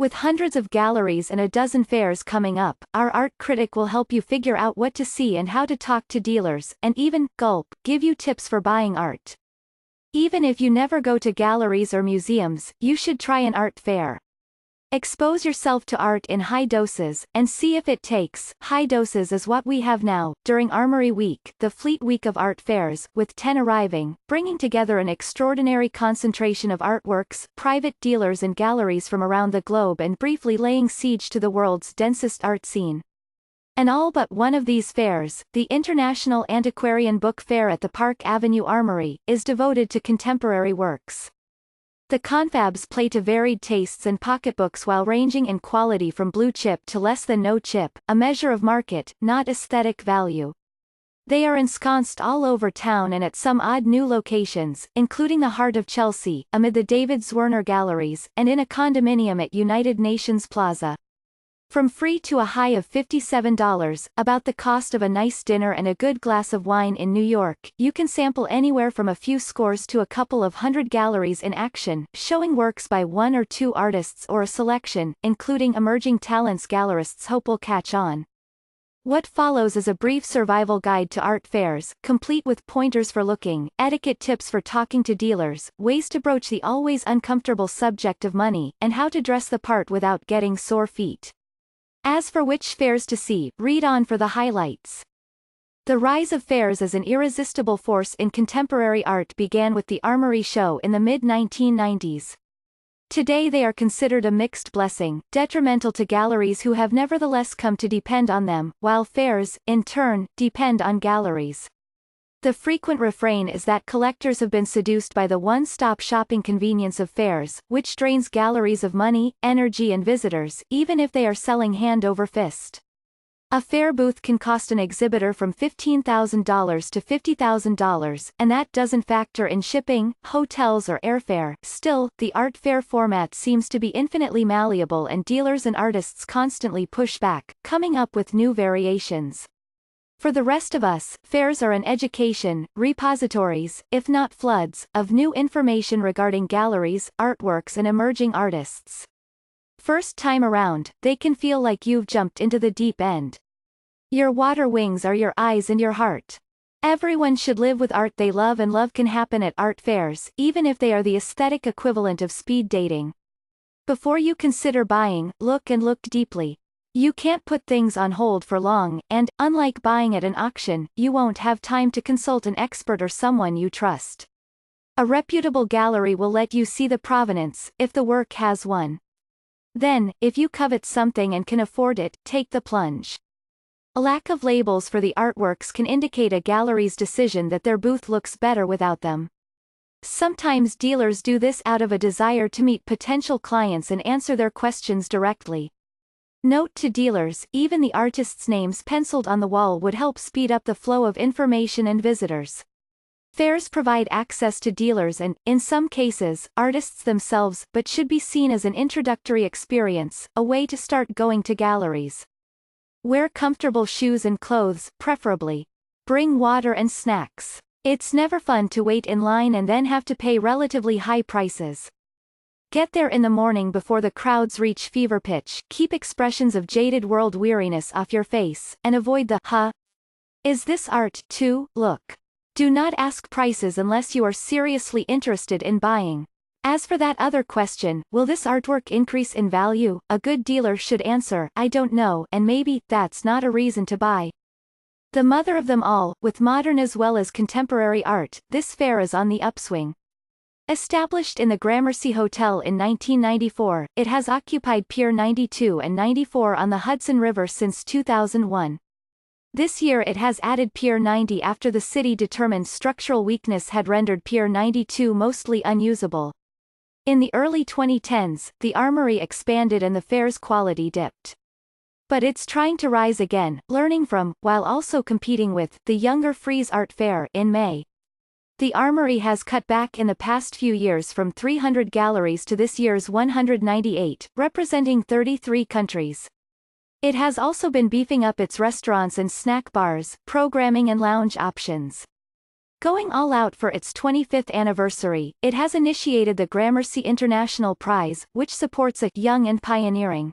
With hundreds of galleries and a dozen fairs coming up, our art critic will help you figure out what to see and how to talk to dealers, and even, gulp, give you tips for buying art. Even if you never go to galleries or museums, you should try an art fair. Expose yourself to art in high doses, and see if it takes. High doses is what we have now, during Armory Week, the fleet week of art fairs, with 10 arriving, bringing together an extraordinary concentration of artworks, private dealers and galleries from around the globe and briefly laying siege to the world's densest art scene. And all but one of these fairs, the International Antiquarian Book Fair at the Park Avenue Armory, is devoted to contemporary works. The confabs play to varied tastes and pocketbooks while ranging in quality from blue chip to less than no chip, a measure of market, not aesthetic value. They are ensconced all over town and at some odd new locations, including the heart of Chelsea, amid the David Zwirner galleries, and in a condominium at United Nations Plaza. From free to a high of $57, about the cost of a nice dinner and a good glass of wine in New York, you can sample anywhere from a few scores to a couple of hundred galleries in action, showing works by one or two artists or a selection, including emerging talents gallerists hope will catch on. What follows is a brief survival guide to art fairs, complete with pointers for looking, etiquette tips for talking to dealers, ways to broach the always uncomfortable subject of money, and how to dress the part without getting sore feet. As for which fairs to see, read on for the highlights. The rise of fairs as an irresistible force in contemporary art began with the Armory show in the mid-1990s. Today they are considered a mixed blessing, detrimental to galleries who have nevertheless come to depend on them, while fairs, in turn, depend on galleries. The frequent refrain is that collectors have been seduced by the one-stop shopping convenience of fairs, which drains galleries of money, energy and visitors, even if they are selling hand over fist. A fair booth can cost an exhibitor from $15,000 to $50,000, and that doesn't factor in shipping, hotels or airfare. Still, the art fair format seems to be infinitely malleable and dealers and artists constantly push back, coming up with new variations. For the rest of us, fairs are an education, repositories, if not floods, of new information regarding galleries, artworks and emerging artists. First time around, they can feel like you've jumped into the deep end. Your water wings are your eyes and your heart. Everyone should live with art they love, and love can happen at art fairs, even if they are the aesthetic equivalent of speed dating. Before you consider buying, look and look deeply. You can't put things on hold for long, and, unlike buying at an auction, you won't have time to consult an expert or someone you trust. A reputable gallery will let you see the provenance, if the work has one. Then, if you covet something and can afford it, take the plunge. A lack of labels for the artworks can indicate a gallery's decision that their booth looks better without them. Sometimes dealers do this out of a desire to meet potential clients and answer their questions directly. Note to dealers, even the artists' names penciled on the wall would help speed up the flow of information and visitors. Fairs provide access to dealers and, in some cases, artists themselves, but should be seen as an introductory experience, a way to start going to galleries. Wear comfortable shoes and clothes, preferably. Bring water and snacks. It's never fun to wait in line and then have to pay relatively high prices. Get there in the morning before the crowds reach fever pitch, keep expressions of jaded world weariness off your face, and avoid the "huh? Is this art, too?" look. Do not ask prices unless you are seriously interested in buying. As for that other question, will this artwork increase in value? A good dealer should answer, I don't know, and maybe, that's not a reason to buy. The mother of them all, with modern as well as contemporary art, this fair is on the upswing. Established in the Gramercy Hotel in 1994, it has occupied Pier 92 and 94 on the Hudson River since 2001. This year it has added Pier 90 after the city determined structural weakness had rendered Pier 92 mostly unusable. In the early 2010s, the Armory expanded and the fair's quality dipped. But it's trying to rise again, learning from, while also competing with, the younger Frieze Art Fair in May. The Armory has cut back in the past few years from 300 galleries to this year's 198, representing 33 countries. It has also been beefing up its restaurants and snack bars, programming and lounge options. Going all out for its 25th anniversary, it has initiated the Gramercy International Prize, which supports a young and pioneering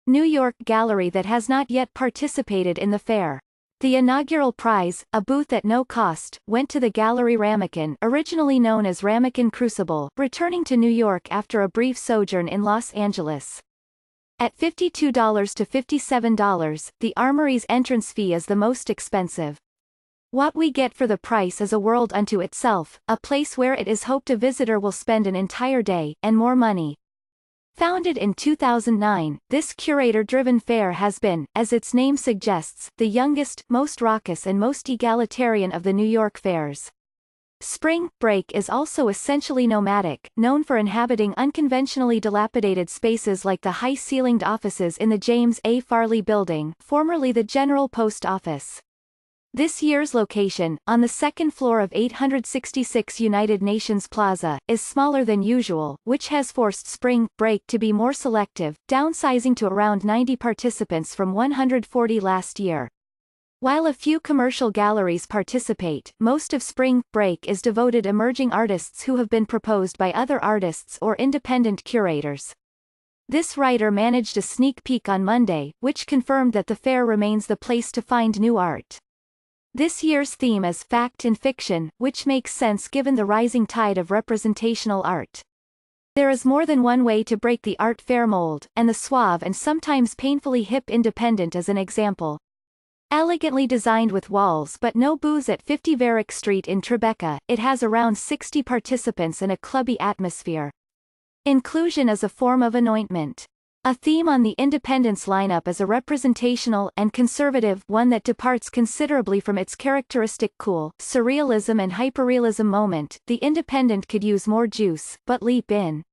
New York gallery that has not yet participated in the fair. The inaugural prize, a booth at no cost, went to the Gallery Ramekin, originally known as Ramekin Crucible, returning to New York after a brief sojourn in Los Angeles. At $52 to $57, the Armory's entrance fee is the most expensive. What we get for the price is a world unto itself, a place where it is hoped a visitor will spend an entire day, and more money. Founded in 2009, this curator-driven fair has been, as its name suggests, the youngest, most raucous and most egalitarian of the New York fairs. Spring Break is also essentially nomadic, known for inhabiting unconventionally dilapidated spaces like the high-ceilinged offices in the James A. Farley Building, formerly the General Post Office. This year's location, on the second floor of 866 United Nations Plaza, is smaller than usual, which has forced Spring Break to be more selective, downsizing to around 90 participants from 140 last year. While a few commercial galleries participate, most of Spring Break is devoted emerging artists who have been proposed by other artists or independent curators. This writer managed a sneak peek on Monday, which confirmed that the fair remains the place to find new art. This year's theme is fact and fiction, which makes sense given the rising tide of representational art. There is more than one way to break the art fair mold, and the suave and sometimes painfully hip independent is an example. Elegantly designed with walls but no booths at 50 Varick Street in Tribeca, it has around 60 participants and a clubby atmosphere. Inclusion is a form of anointment. A theme on the Independence lineup is a representational and conservative one that departs considerably from its characteristic cool, surrealism and hyperrealism moment. The Independent could use more juice, but leap in.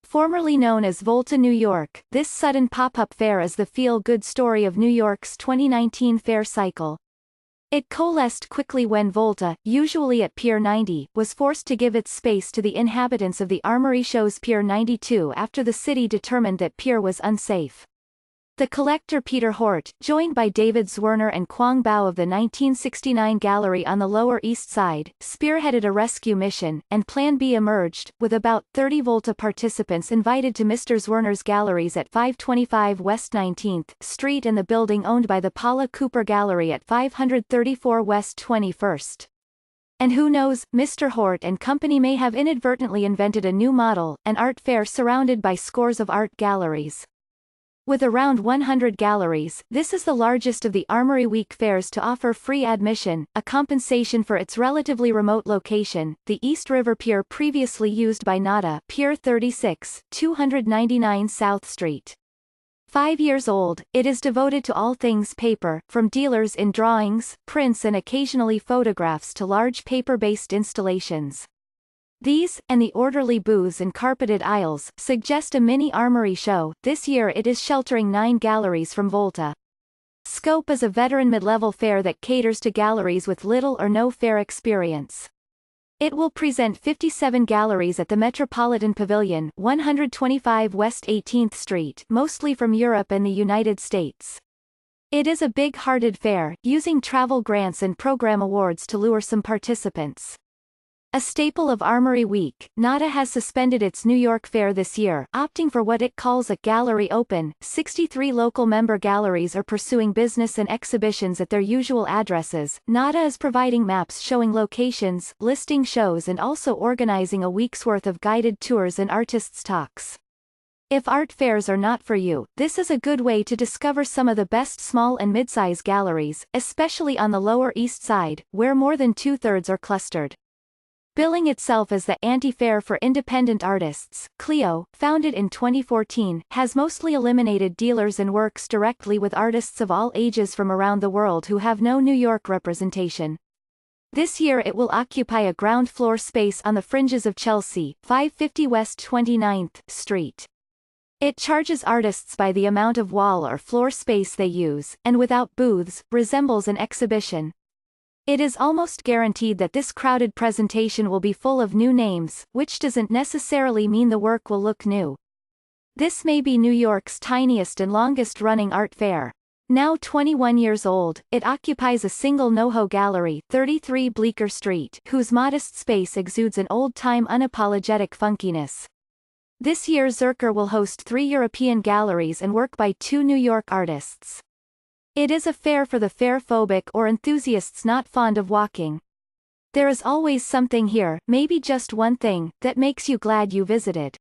Formerly known as Volta New York, this sudden pop-up fair is the feel-good story of New York's 2019 fair cycle. It coalesced quickly when Volta, usually at Pier 90, was forced to give its space to the inhabitants of the Armory show's Pier 92 after the city determined that Pier was unsafe. The collector Peter Hort, joined by David Zwirner and Quang Bao of the 1969 Gallery on the Lower East Side, spearheaded a rescue mission, and Plan B emerged, with about 30 Volta participants invited to Mr. Zwirner's galleries at 525 West 19th Street and the building owned by the Paula Cooper Gallery at 534 West 21st. And who knows, Mr. Hort and company may have inadvertently invented a new model, an art fair surrounded by scores of art galleries. With around 100 galleries, this is the largest of the Armory Week fairs to offer free admission, a compensation for its relatively remote location, the East River Pier previously used by NADA, Pier 36, 299 South Street. 5 years old, it is devoted to all things paper, from dealers in drawings, prints and occasionally photographs to large paper-based installations. These, and the orderly booths and carpeted aisles, suggest a mini Armory show. This year it is sheltering 9 galleries from Volta. Scope is a veteran mid-level fair that caters to galleries with little or no fair experience. It will present 57 galleries at the Metropolitan Pavilion, 125 West 18th Street, mostly from Europe and the United States. It is a big-hearted fair, using travel grants and program awards to lure some participants. A staple of Armory Week, NADA has suspended its New York fair this year, opting for what it calls a gallery open. 63 local member galleries are pursuing business and exhibitions at their usual addresses. NADA is providing maps showing locations, listing shows and also organizing a week's worth of guided tours and artists' talks. If art fairs are not for you, this is a good way to discover some of the best small and mid-size galleries, especially on the Lower East Side, where more than 2/3 are clustered. Billing itself as the anti-fair for independent artists, Clio, founded in 2014, has mostly eliminated dealers and works directly with artists of all ages from around the world who have no New York representation. This year it will occupy a ground floor space on the fringes of Chelsea, 550 West 29th Street. It charges artists by the amount of wall or floor space they use, and without booths, resembles an exhibition. It is almost guaranteed that this crowded presentation will be full of new names, which doesn't necessarily mean the work will look new. This may be New York's tiniest and longest-running art fair. Now 21 years old, it occupies a single NoHo gallery, 33 Bleecker Street, whose modest space exudes an old-time unapologetic funkiness. This year Zerker will host 3 European galleries and work by 2 New York artists. It is a fair for the fair-phobic or enthusiasts not fond of walking. There is always something here, maybe just one thing, that makes you glad you visited.